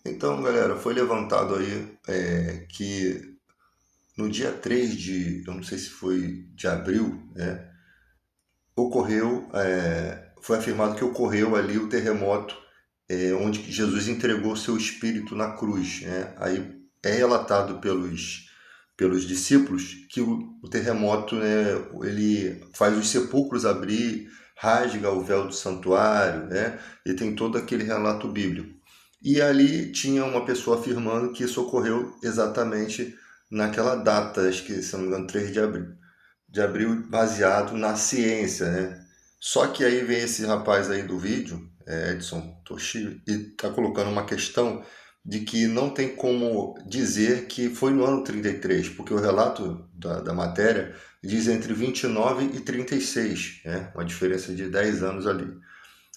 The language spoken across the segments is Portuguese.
Então, galera, foi levantado aí que no dia 3 de, eu não sei se foi de abril, né, foi afirmado que ocorreu ali o terremoto onde Jesus entregou seu espírito na cruz, né? Aí é relatado pelos discípulos que o terremoto, né, ele faz os sepulcros abrir, rasga o véu do santuário, né? E tem todo aquele relato bíblico. E ali tinha uma pessoa afirmando que isso ocorreu exatamente naquela data, acho que, se não me engano, 3 de abril, baseado na ciência, né? Só que aí vem esse rapaz aí do vídeo, Edson Toshi, e tá colocando uma questão de que não tem como dizer que foi no ano 33, porque o relato da matéria diz entre 29 e 36, né? Uma diferença de 10 anos ali.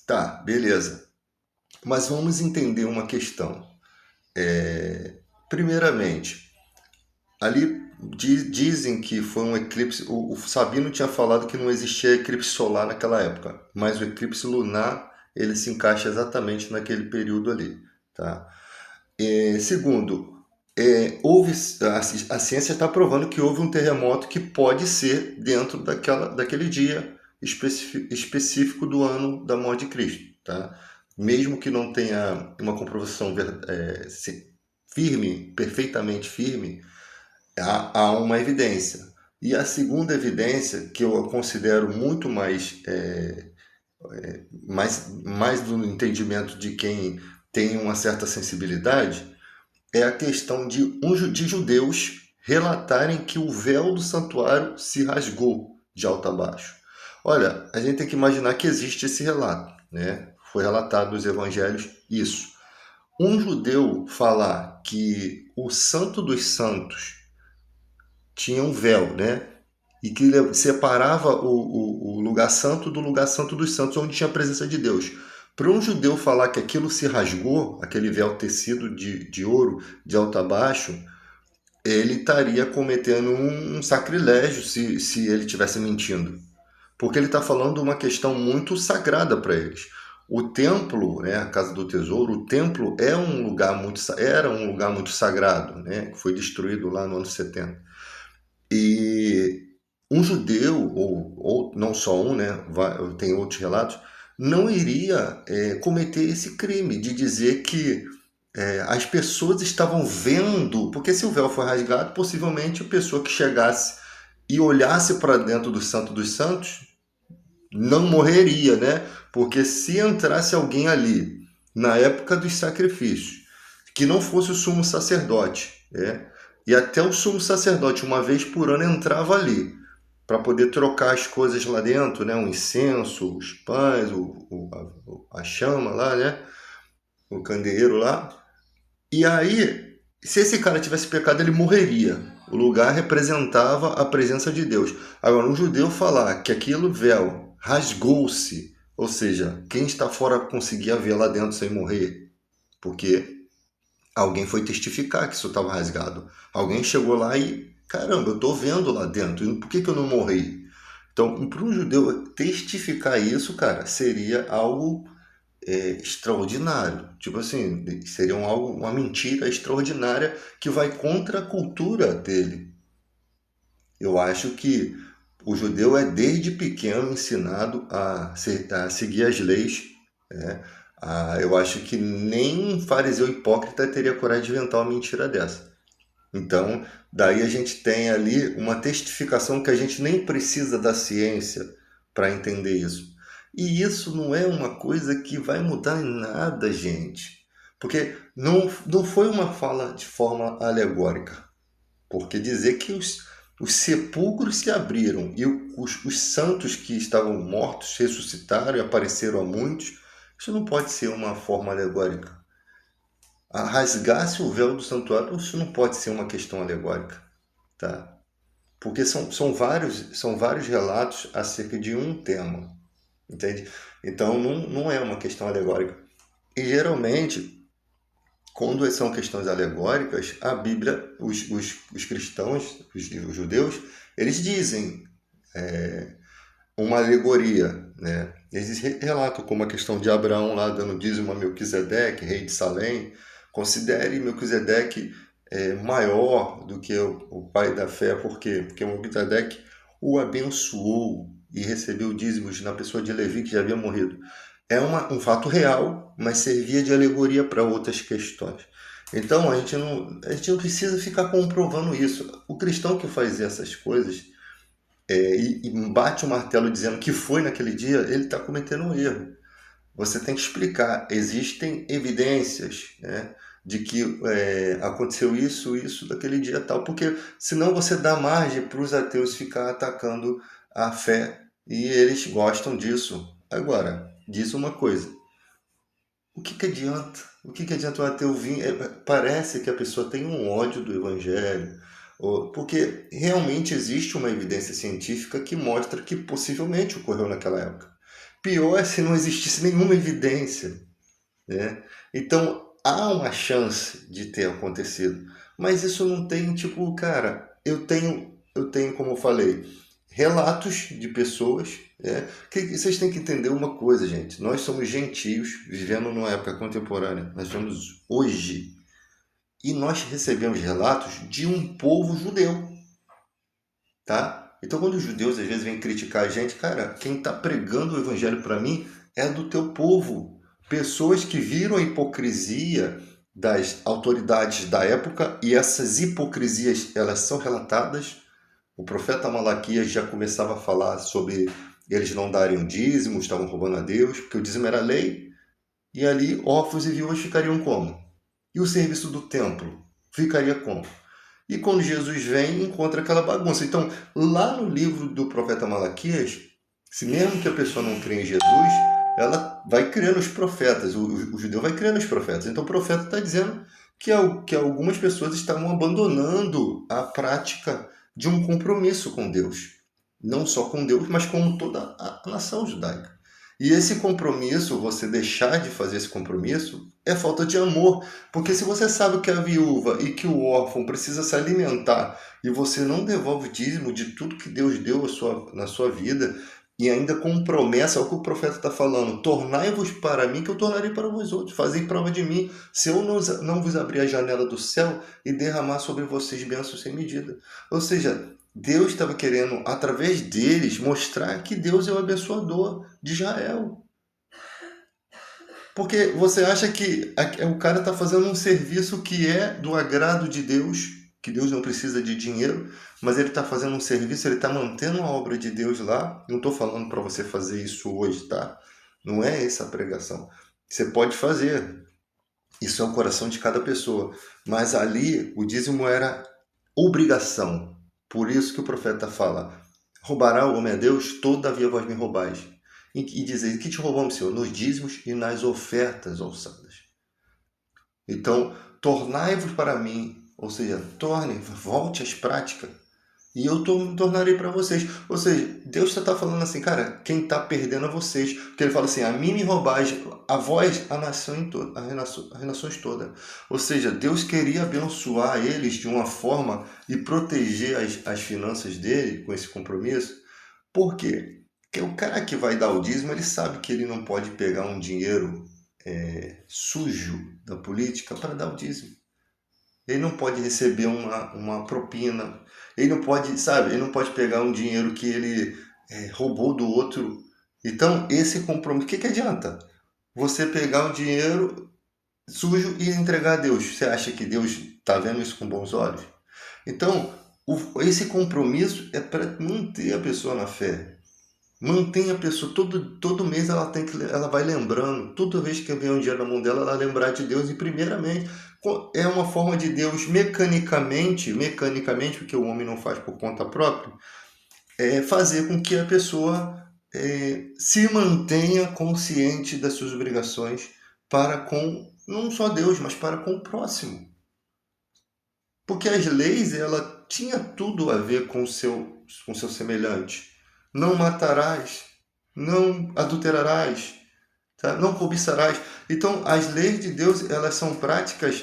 Tá, beleza. Mas vamos entender uma questão. Primeiramente, ali dizem que foi um eclipse. O Sabino tinha falado que não existia eclipse solar naquela época, mas o eclipse lunar ele se encaixa exatamente naquele período ali, tá? Segundo, houve a ciência está provando que houve um terremoto que pode ser dentro daquele dia específico do ano da morte de Cristo, tá? Mesmo que não tenha uma comprovação firme, perfeitamente firme, há uma evidência. E a segunda evidência, que eu considero muito mais do entendimento de quem tem uma certa sensibilidade, é a questão de judeus relatarem que o véu do santuário se rasgou de alto a baixo. Olha, a gente tem que imaginar que existe esse relato, né? Foi relatado nos evangelhos isso. Um judeu falar que o Santo dos Santos tinha um véu, né? E que separava o lugar santo do lugar santo dos santos, onde tinha a presença de Deus. Para um judeu falar que aquilo se rasgou, aquele véu tecido de ouro de alto a baixo, ele estaria cometendo um sacrilégio se ele estivesse mentindo. Porque ele está falando uma questão muito sagrada para eles. O templo, né, a casa do tesouro, o templo era um lugar muito sagrado, né, que foi destruído lá no ano 70. E um judeu, ou não só um, né, tem outros relatos, não iria cometer esse crime de dizer que as pessoas estavam vendo, porque se o véu for rasgado, possivelmente a pessoa que chegasse e olhasse para dentro do Santo dos Santos não morreria, né? Porque se entrasse alguém ali na época dos sacrifícios, que não fosse o sumo sacerdote, né? E até o sumo sacerdote, uma vez por ano, entrava ali para poder trocar as coisas lá dentro, né? O incenso, os pães, a chama lá, né? O candeeiro lá. E aí, se esse cara tivesse pecado, ele morreria. O lugar representava a presença de Deus. Agora, um judeu falar que aquilo véu rasgou-se, ou seja, quem está fora conseguia ver lá dentro sem morrer, porque alguém foi testificar que isso estava rasgado. Alguém chegou lá e, caramba, eu estou vendo lá dentro, e por que eu não morri? Então, para um judeu testificar isso, cara, seria algo extraordinário. Tipo assim, seria uma mentira extraordinária que vai contra a cultura dele. Eu acho que o judeu é desde pequeno ensinado a seguir as leis, né? Eu acho que nem um fariseu hipócrita teria coragem de inventar uma mentira dessa. Então, daí a gente tem ali uma testificação que a gente nem precisa da ciência para entender isso. E isso não é uma coisa que vai mudar em nada, gente. Porque não foi uma fala de forma alegórica. Porque dizer que os sepulcros se abriram e os santos que estavam mortos ressuscitaram e apareceram a muitos, isso não pode ser uma forma alegórica. A rasgar-se o véu do santuário, isso não pode ser uma questão alegórica, tá? Porque são vários relatos acerca de um tema, entende? Então não é uma questão alegórica. E geralmente, quando são questões alegóricas, a Bíblia, os cristãos, os judeus, eles dizem uma alegoria, né? Eles relatam como a questão de Abraão lá dando dízimo a Melquisedeque, rei de Salém, Considere Melquisedeque maior do que o pai da fé. Por quê? Porque Melquisedeque o abençoou e recebeu dízimos na pessoa de Levi, que já havia morrido. É um fato real, mas servia de alegoria para outras questões. Então a gente não precisa ficar comprovando isso. O cristão que faz essas coisas e bate o martelo dizendo que foi naquele dia, ele está cometendo um erro. Você tem que explicar. Existem evidências, né, de que aconteceu isso daquele dia tal, porque senão você dá margem para os ateus ficar atacando a fé e eles gostam disso. Agora, diz uma coisa: o que que adianta? O que que adianta o ateu vir? Parece que a pessoa tem um ódio do evangelho, porque realmente existe uma evidência científica que mostra que possivelmente ocorreu naquela época. Pior é se não existisse nenhuma evidência, né? Então, há uma chance de ter acontecido, mas isso não tem, tipo, cara, eu tenho, como eu falei, relatos de pessoas, né? Que vocês têm que entender uma coisa, gente. Nós somos gentios, vivendo numa época contemporânea. Nós vivemos hoje. E nós recebemos relatos de um povo judeu, tá? Então, quando os judeus às vezes vêm criticar a gente, cara, quem está pregando o evangelho para mim é do teu povo. Pessoas que viram a hipocrisia das autoridades da época, e essas hipocrisias, elas são relatadas. O profeta Malaquias já começava a falar sobre eles não darem o dízimo, estavam roubando a Deus, porque o dízimo era lei, e ali órfãos e viúvas ficariam como? E o serviço do templo ficaria como? E quando Jesus vem, encontra aquela bagunça. Então, lá no livro do profeta Malaquias, se mesmo que a pessoa não crê em Jesus, ela vai criando os profetas, o judeu vai criando os profetas. Então, o profeta está dizendo que algumas pessoas estavam abandonando a prática de um compromisso com Deus. Não só com Deus, mas com toda a nação judaica. E esse compromisso, você deixar de fazer esse compromisso, é falta de amor. Porque se você sabe que a viúva e que o órfão precisa se alimentar e você não devolve o dízimo de tudo que Deus deu na sua vida, e ainda com promessa, é o que o profeta está falando: tornai-vos para mim, que eu tornarei para vós outros. Fazei prova de mim, se eu não vos abrir a janela do céu e derramar sobre vocês bênçãos sem medida. Ou seja, Deus estava querendo, através deles, mostrar que Deus é o abençoador de Israel. Porque você acha que o cara está fazendo um serviço que é do agrado de Deus, que Deus não precisa de dinheiro, mas ele está fazendo um serviço, ele está mantendo a obra de Deus lá. Não estou falando para você fazer isso hoje, tá? Não é essa a pregação. Você pode fazer. Isso é o coração de cada pessoa. Mas ali o dízimo era obrigação. Por isso que o profeta fala: roubará o homem a Deus, todavia vós me roubais. E dizer: que te roubamos, Senhor? Nos dízimos e nas ofertas alçadas. Então, tornai-vos para mim, ou seja, volte às práticas, e eu tornarei para vocês. Ou seja, Deus está falando assim, cara, quem está perdendo é vocês. Porque ele fala assim: a mim me roubais, a vós, as nações todas. Ou seja, Deus queria abençoar eles de uma forma e proteger as finanças dele com esse compromisso. Por quê? Porque o cara que vai dar o dízimo, ele sabe que ele não pode pegar um dinheiro sujo da política para dar o dízimo. Ele não pode receber uma propina. Ele não pode, sabe? Ele não pode pegar um dinheiro que ele roubou do outro. Então, esse compromisso, o que adianta? Você pegar um dinheiro sujo e entregar a Deus. Você acha que Deus está vendo isso com bons olhos? Então, esse compromisso é para manter a pessoa na fé. Mantém a pessoa, todo mês ela vai lembrando, toda vez que vem um dinheiro na mão dela, ela lembrar de Deus. E primeiramente, é uma forma de Deus mecanicamente, porque o homem não faz por conta própria, fazer com que a pessoa se mantenha consciente das suas obrigações para com, não só Deus, mas para com o próximo. Porque as leis, ela tinha tudo a ver com o seu semelhante. Não matarás, não adulterarás, tá? Não cobiçarás. Então, as leis de Deus, elas são práticas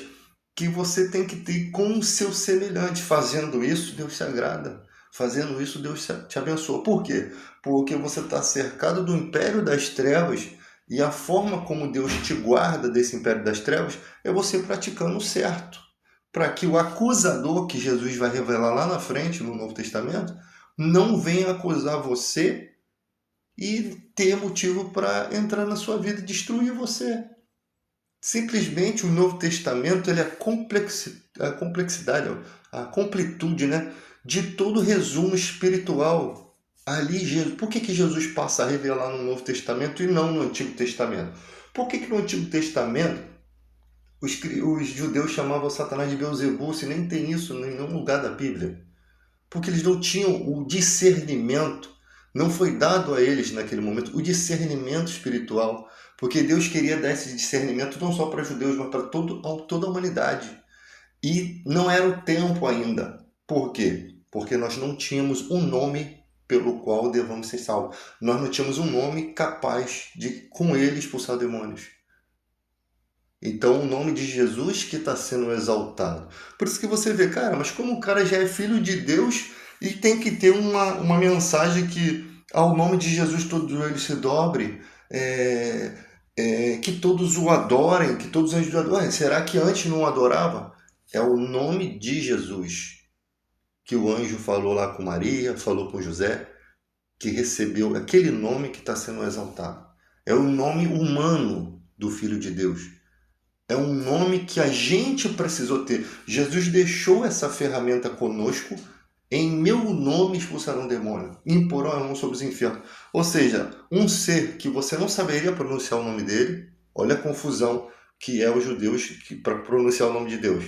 que você tem que ter com o seu semelhante. Fazendo isso, Deus se agrada. Fazendo isso, Deus te abençoa. Por quê? Porque você está cercado do império das trevas E a forma como Deus te guarda desse império das trevas é você praticando o certo. Para que o acusador, que Jesus vai revelar lá na frente, no Novo Testamento, não venha acusar você e ter motivo para entrar na sua vida e destruir você. Simplesmente o Novo Testamento ele é a complexidade, a completude, né, de todo o resumo espiritual. Ali, Jesus, por que Jesus passa a revelar no Novo Testamento e não no Antigo Testamento? Por que no Antigo Testamento os judeus chamavam Satanás de Beelzebul, se nem tem isso em nenhum lugar da Bíblia? Porque eles não tinham o discernimento, não foi dado a eles naquele momento o discernimento espiritual, porque Deus queria dar esse discernimento não só para judeus, mas para toda a humanidade. E não era o tempo ainda. Por quê? Porque nós não tínhamos um nome pelo qual devamos ser salvos. Nós não tínhamos um nome capaz de, com ele, expulsar demônios. Então, o nome de Jesus que está sendo exaltado. Por isso que você vê, cara, mas como o cara já é filho de Deus e tem que ter uma mensagem que ao nome de Jesus todos eles se dobrem, que todos o adorem, que todos os anjos o adorem. Será que antes não adorava? É o nome de Jesus que o anjo falou lá com Maria, falou com José, que recebeu aquele nome que está sendo exaltado. É o nome humano do Filho de Deus. É um nome que a gente precisou ter. Jesus deixou essa ferramenta conosco. Em meu nome expulsarão demônio, imporão a mão sobre os enfermos. Ou seja, um ser que você não saberia pronunciar o nome dele. Olha a confusão que é os judeus para pronunciar o nome de Deus.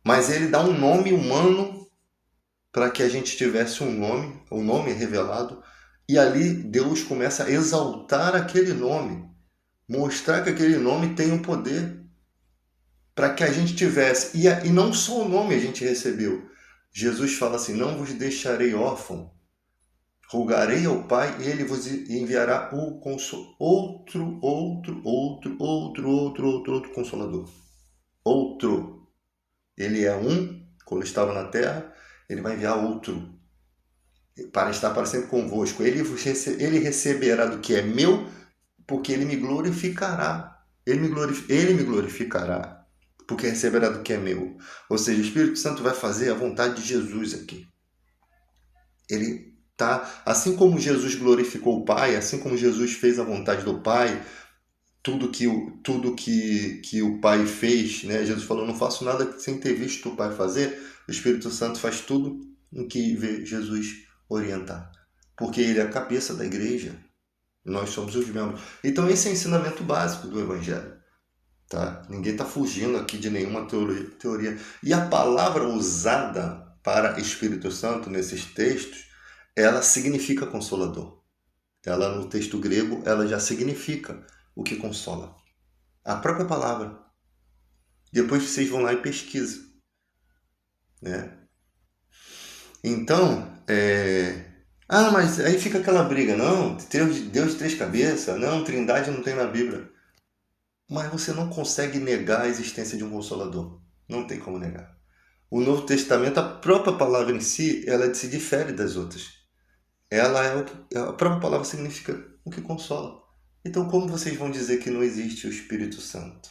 Mas ele dá um nome humano para que a gente tivesse um nome, o nome revelado. E ali Deus começa a exaltar aquele nome. Mostrar que aquele nome tem um poder para que a gente tivesse. E não só o nome a gente recebeu. Jesus fala assim, não vos deixarei órfão. Rogarei ao Pai e Ele vos enviará o outro Consolador. Outro. Ele é um, quando estava na terra, Ele vai enviar outro. Para estar para sempre convosco. Ele receberá do que é meu, porque ele me glorificará. Ele me glorificará, porque receberá do que é meu. Ou seja, o Espírito Santo vai fazer a vontade de Jesus aqui. Ele tá, assim como Jesus glorificou o Pai, assim como Jesus fez a vontade do Pai, tudo que o Pai fez, né? Jesus falou, não faço nada sem ter visto o Pai fazer. O Espírito Santo faz tudo em que vê Jesus orientar, porque ele é a cabeça da igreja. Nós somos os membros. Então esse é o ensinamento básico do Evangelho. Tá? Ninguém está fugindo aqui de nenhuma teoria. E a palavra usada para Espírito Santo nesses textos, ela significa consolador. Ela no texto grego, ela já significa o que consola. A própria palavra. Depois vocês vão lá e pesquisam. Né? Então, mas aí fica aquela briga. Não, Deus de três cabeças. Não, Trindade não tem na Bíblia. Mas você não consegue negar a existência de um Consolador. Não tem como negar. O Novo Testamento, a própria palavra em si, ela se difere das outras. A própria palavra significa o que consola. Então, como vocês vão dizer que não existe o Espírito Santo?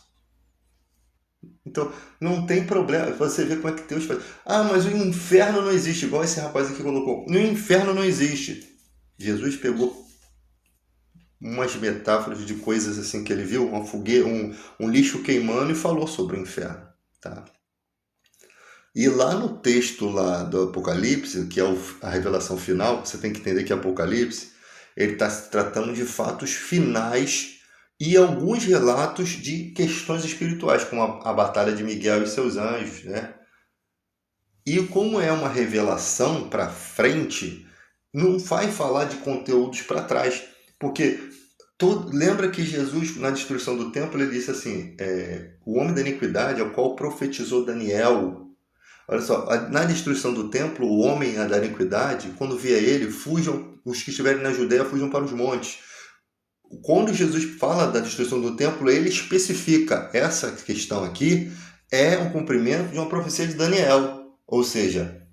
Então, não tem problema. Você vê como é que Deus faz. Mas o inferno não existe, igual esse rapaz aqui colocou. No inferno não existe. Jesus pegou umas metáforas de coisas assim que ele viu, uma fogueira, um lixo queimando e falou sobre o inferno. Tá? E lá no texto lá do Apocalipse, que é a revelação final, você tem que entender que Apocalipse, ele está se tratando de fatos finais e alguns relatos de questões espirituais, como a batalha de Miguel e seus anjos, né? E como é uma revelação para frente, não vai falar de conteúdos para trás, porque lembra que Jesus, na destruição do templo, ele disse assim, o homem da iniquidade, ao qual profetizou Daniel. Olha só, na destruição do templo, o homem da iniquidade, quando via ele, fujam, os que estiverem na Judéia fujam para os montes. Quando Jesus fala da destruição do templo, ele especifica, essa questão aqui é um cumprimento de uma profecia de Daniel. Ou seja,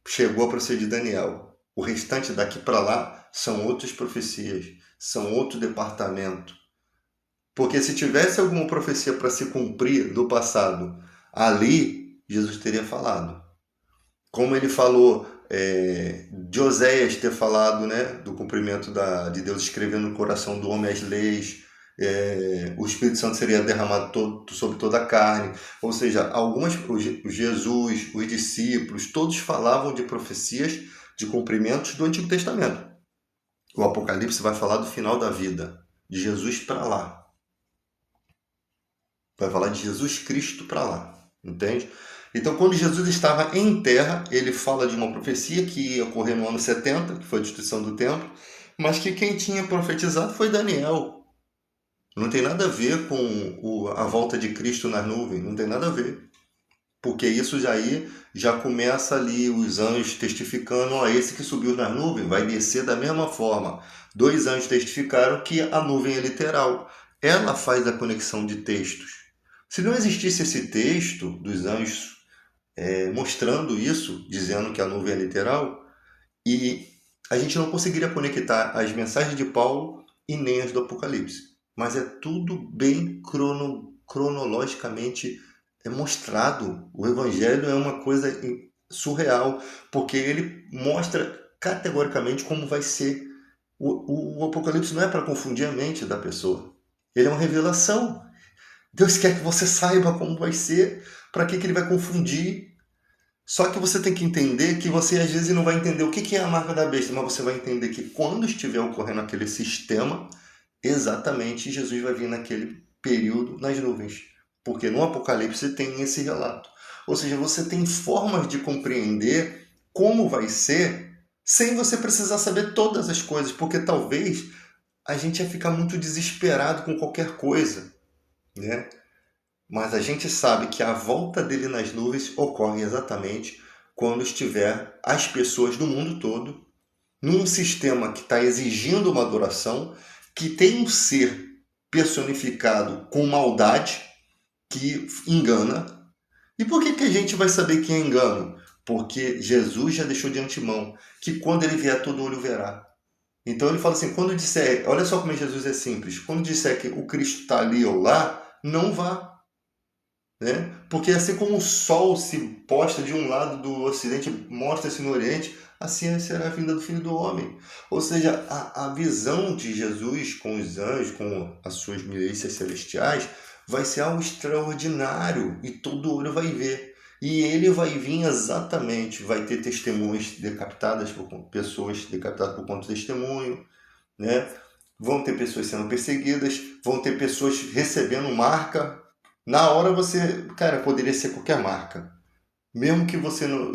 chegou a profecia de Daniel. O restante daqui para lá são outras profecias, são outro departamento. Porque se tivesse alguma profecia para se cumprir do passado ali, Jesus teria falado. Como ele falou de Oséias ter falado, né, do cumprimento de Deus escrevendo no coração do homem as leis, o Espírito Santo seria derramado sobre toda a carne. Ou seja, Jesus, os discípulos, todos falavam de profecias, de cumprimentos do Antigo Testamento. O Apocalipse vai falar do final da vida, de Jesus para lá. Vai falar de Jesus Cristo para lá, entende? Então, quando Jesus estava em terra, ele fala de uma profecia que ia ocorrer no ano 70, que foi a destruição do templo, mas que quem tinha profetizado foi Daniel. Não tem nada a ver com a volta de Cristo nas nuvens, não tem nada a ver. Porque isso já começa ali os anjos testificando, ó, esse que subiu nas nuvens vai descer da mesma forma. 2 anjos testificaram que a nuvem é literal. Ela faz a conexão de textos. Se não existisse esse texto dos anjos mostrando isso, dizendo que a nuvem é literal, e a gente não conseguiria conectar as mensagens de Paulo e nem as do Apocalipse. Mas é tudo bem cronologicamente mostrado. O Evangelho é uma coisa surreal, porque ele mostra categoricamente como vai ser. O Apocalipse não é para confundir a mente da pessoa. Ele é uma revelação. Deus quer que você saiba como vai ser. Para que ele vai confundir? Só que você tem que entender que você às vezes não vai entender o que é a marca da besta, mas você vai entender que quando estiver ocorrendo aquele sistema, exatamente Jesus vai vir naquele período nas nuvens. Porque no Apocalipse tem esse relato. Ou seja, você tem formas de compreender como vai ser sem você precisar saber todas as coisas, porque talvez a gente ia ficar muito desesperado com qualquer coisa, né? Mas a gente sabe que a volta dele nas nuvens ocorre exatamente quando estiver as pessoas do mundo todo num sistema que está exigindo uma adoração, que tem um ser personificado com maldade, que engana. E por que a gente vai saber que é engano? Porque Jesus já deixou de antemão que quando ele vier, todo olho verá. Então ele fala assim, quando disser, olha só como Jesus é simples, quando disser que o Cristo está ali ou lá, não vá. Né? Porque assim como o sol se posta de um lado do ocidente, mostra-se no oriente, assim será a vinda do Filho do Homem. Ou seja, a visão de Jesus com os anjos, com as suas milícias celestiais, vai ser algo extraordinário e todo olho vai ver. E ele vai vir exatamente, vai ter testemunhas decapitadas por pessoas decapitadas por conta do testemunho, né? Vão ter pessoas sendo perseguidas, vão ter pessoas recebendo marca. Na hora você, cara, poderia ser qualquer marca. Mesmo que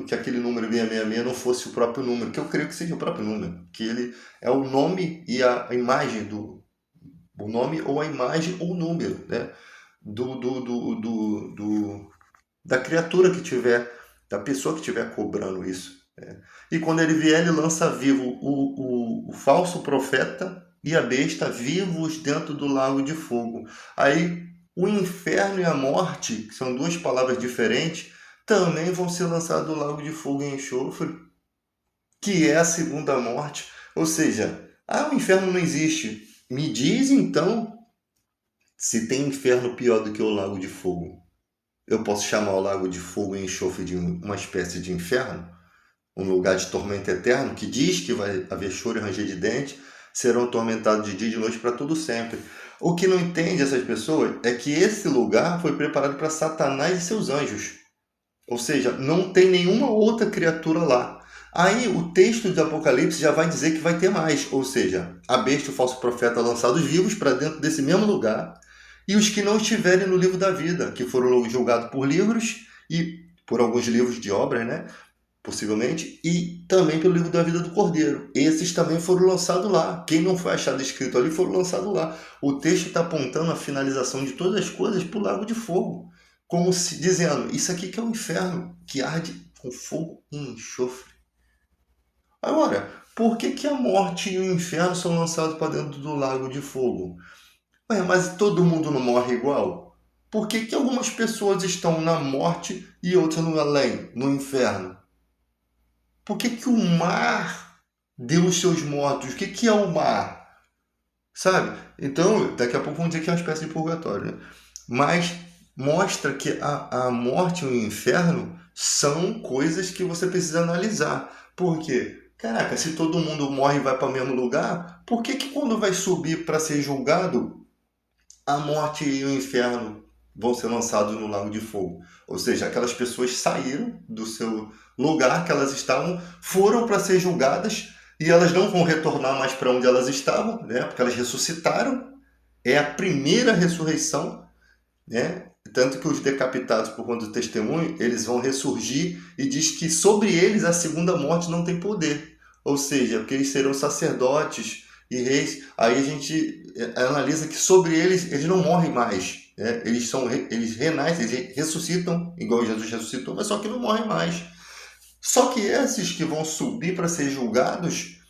que aquele número 666 não fosse o próprio número, que eu creio que seja o próprio número, que ele é o nome e a imagem o nome ou a imagem ou o número, né? Da criatura que tiver, da pessoa que estiver cobrando isso. Né? E quando ele vier, ele lança vivo o falso profeta e a besta vivos dentro do lago de fogo. Aí o inferno e a morte, que são 2 palavras diferentes, também vão ser lançados no lago de fogo e enxofre, que é a segunda morte. Ou seja, o inferno não existe. Me diz então se tem inferno pior do que o lago de fogo. Eu posso chamar o lago de fogo e enxofre de uma espécie de inferno? Um lugar de tormento eterno, que diz que vai haver choro e ranger de dente, serão atormentados de dia e de noite para todo sempre. O que não entende essas pessoas é que esse lugar foi preparado para Satanás e seus anjos. Ou seja, não tem nenhuma outra criatura lá. Aí o texto de Apocalipse já vai dizer que vai ter mais. Ou seja, a besta e o falso profeta lançados vivos para dentro desse mesmo lugar. E os que não estiverem no livro da vida, que foram julgados por livros e por alguns livros de obras, né? Possivelmente, e também pelo livro da vida do Cordeiro. Esses também foram lançados lá. Quem não foi achado escrito ali foram lançados lá. O texto está apontando a finalização de todas as coisas para o lago de fogo. Como se dizendo, isso aqui que é o inferno, que arde com fogo e enxofre. Agora, por que a morte e o inferno são lançados para dentro do lago de fogo? Ué, mas todo mundo não morre igual? Por que algumas pessoas estão na morte e outras no além, no inferno? Por que o mar deu os seus mortos? O que é o mar? sabe? Então, daqui a pouco vão dizer que é uma espécie de purgatório, né? Mas mostra que a morte e o inferno são coisas que você precisa analisar. Por quê? Caraca, se todo mundo morre e vai para o mesmo lugar, por que que quando vai subir para ser julgado, a morte e o inferno vão ser lançados no lago de fogo? Ou seja, aquelas pessoas saíram do seu lugar que elas estavam, foram para ser julgadas e elas não vão retornar mais para onde elas estavam, né? Porque elas ressuscitaram. É a primeira ressurreição, né? Tanto que os decapitados por conta do testemunho, eles vão ressurgir e diz que sobre eles a segunda morte não tem poder. Ou seja, porque eles serão sacerdotes e reis. Aí a gente analisa que sobre eles não morrem mais, né? Eles renascem, eles ressuscitam, igual Jesus ressuscitou, mas só que não morrem mais. Só que esses que vão subir para ser julgados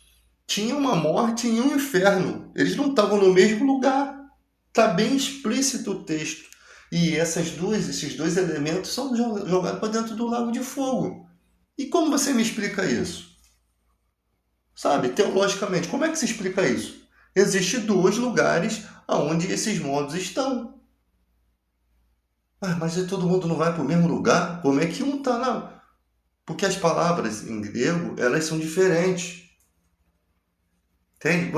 tinham uma morte e um inferno. Eles não estavam no mesmo lugar. Está bem explícito o texto. E esses dois elementos são jogados para dentro do lago de fogo. E como você me explica isso? Sabe, teologicamente, como é que se explica isso? Existem dois lugares onde esses modos estão. Ah, mas todo mundo não vai para o mesmo lugar? Como é que um está lá? Porque as palavras em grego, elas são diferentes. Entende?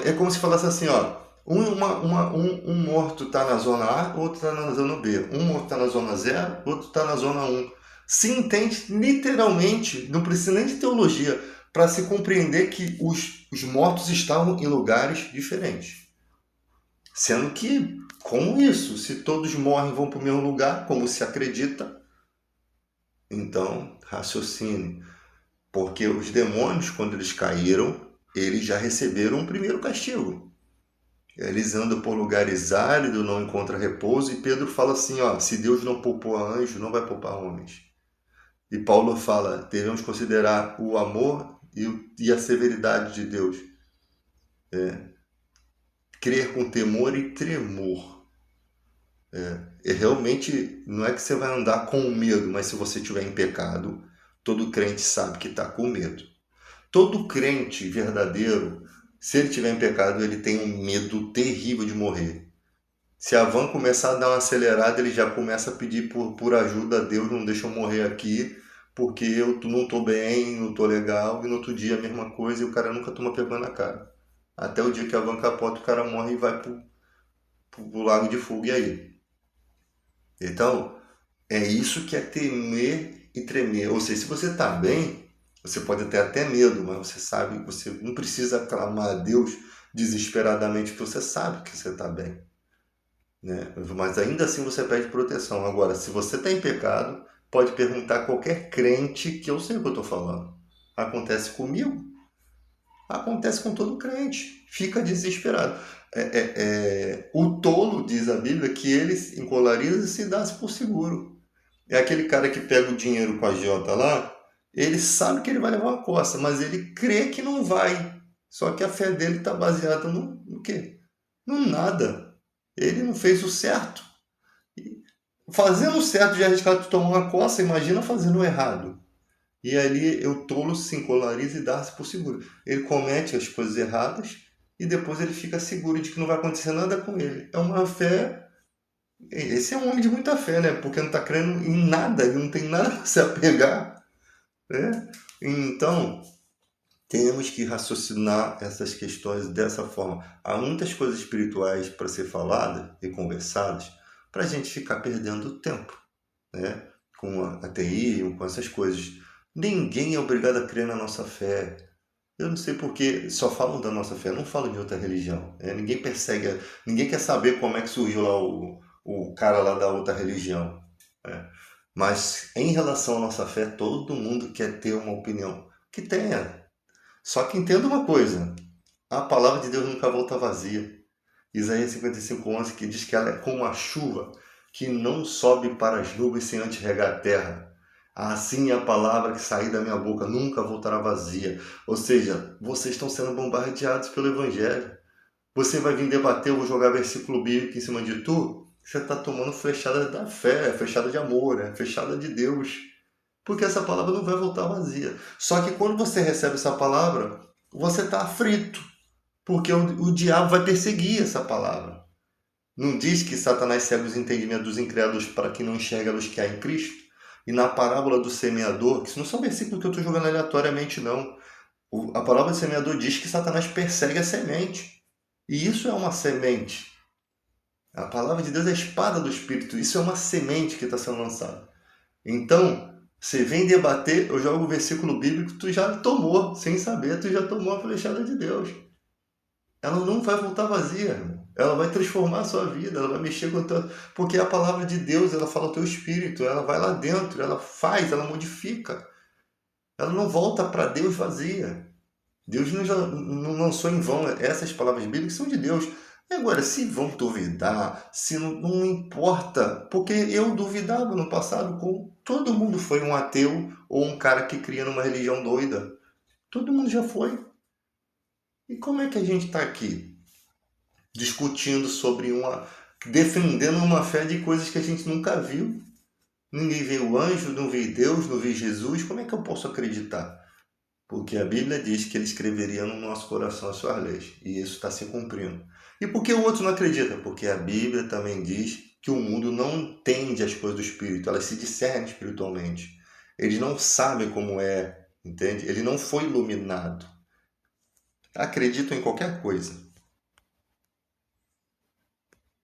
É como se falasse assim, ó. Um morto está na zona A, outro está na zona B. Um morto está na zona 0, outro está na zona 1. Se entende literalmente, não precisa nem de teologia, para se compreender que os mortos estavam em lugares diferentes. Sendo que, como isso? Se todos morrem e vão para o mesmo lugar, como se acredita, então raciocine. Porque os demônios, quando eles caíram, eles já receberam o primeiro castigo. Eles andam por lugares áridos, não encontram repouso, e Pedro fala assim, ó, se Deus não poupou anjos, não vai poupar homens. E Paulo fala, devemos considerar o amor e a severidade de Deus. Crer com temor e tremor. E realmente, não é que você vai andar com medo, mas se você estiver em pecado, todo crente sabe que está com medo. Todo crente verdadeiro, se ele tiver em pecado, ele tem um medo terrível de morrer. Se a van começar a dar uma acelerada, ele já começa a pedir por ajuda a Deus, não deixa eu morrer aqui, porque eu não estou bem, não estou legal, e no outro dia a mesma coisa, e o cara nunca toma pegando na cara. Até o dia que a van capota, o cara morre e vai pro lago de fogo, e aí? Então, é isso que é temer e tremer. Ou seja, se você está bem, você pode ter até medo, mas você sabe, você não precisa clamar a Deus desesperadamente, porque você sabe que você está bem, né? Mas ainda assim você pede proteção. Agora, se você está em pecado, pode perguntar a qualquer crente que eu sei o que eu estou falando. Acontece comigo? Acontece com todo crente. Fica desesperado. O tolo, diz a Bíblia, que ele encolariza e se dá por seguro. É aquele cara que pega o dinheiro com a agiota lá, ele sabe que ele vai levar uma coça, mas ele crê que não vai. Só que a fé dele está baseada no quê? No nada. Ele não fez o certo. Fazendo o certo de arriscar de tomar uma coça, imagina fazendo o errado. E ali o tolo se encolariza e dá-se por seguro. Ele comete as coisas erradas e depois ele fica seguro de que não vai acontecer nada com ele. É uma fé. Esse é um homem de muita fé, né? Porque não está crendo em nada, ele não tem nada para se apegar, né? Então, temos que raciocinar essas questões dessa forma. Há muitas coisas espirituais para ser faladas e conversadas para a gente ficar perdendo tempo, né? Com ateísmo, com essas coisas. Ninguém é obrigado a crer na nossa fé. Eu não sei porque só falam da nossa fé, não falam de outra religião. Ninguém persegue, ninguém quer saber como é que surgiu lá o cara lá da outra religião. Né? Mas em relação à nossa fé, todo mundo quer ter uma opinião. Que tenha. Só que entenda uma coisa, a palavra de Deus nunca volta vazia. Isaías 55:11 que diz que ela é como a chuva que não sobe para as nuvens sem antes regar a terra. Assim é a palavra que sair da minha boca nunca voltará vazia. Ou seja, vocês estão sendo bombardeados pelo Evangelho. Você vai vir debater, eu vou jogar versículo bíblico em cima de tu, você está tomando flechada da fé, flechada de amor, flechada de Deus. Porque essa palavra não vai voltar vazia. Só que quando você recebe essa palavra, você está aflito. Porque o diabo vai perseguir essa palavra. Não diz que Satanás cega os entendimentos dos incrédulos para que não enxergue a luz que há em Cristo? E na parábola do semeador, que isso não são versículos que eu estou jogando aleatoriamente, não. A palavra do semeador diz que Satanás persegue a semente. E isso é uma semente. A palavra de Deus é a espada do Espírito. Isso é uma semente que está sendo lançada. Então, você vem debater, eu jogo o versículo bíblico, tu já tomou, sem saber, tu já tomou a flechada de Deus. Ela não vai voltar vazia, irmão. Ela vai transformar a sua vida, ela vai mexer com a tua... Porque a palavra de Deus, ela fala ao teu espírito, ela vai lá dentro, ela faz, ela modifica. Ela não volta para Deus vazia. Deus não lançou em vão. Essas palavras bíblicas são de Deus. E agora, se vão duvidar, se não importa, porque eu duvidava no passado, com todo mundo foi um ateu ou um cara que cria numa religião doida. Todo mundo já foi. E como é que a gente está aqui discutindo sobre defendendo uma fé de coisas que a gente nunca viu? Ninguém viu o anjo, não viu Deus, não viu Jesus. Como é que eu posso acreditar? Porque a Bíblia diz que ele escreveria no nosso coração as suas leis. E isso está se cumprindo. E por que o outro não acredita? Porque a Bíblia também diz que o mundo não entende as coisas do Espírito. Elas se discernem espiritualmente. Eles não sabem como é, entende? Ele não foi iluminado. Acreditam em qualquer coisa.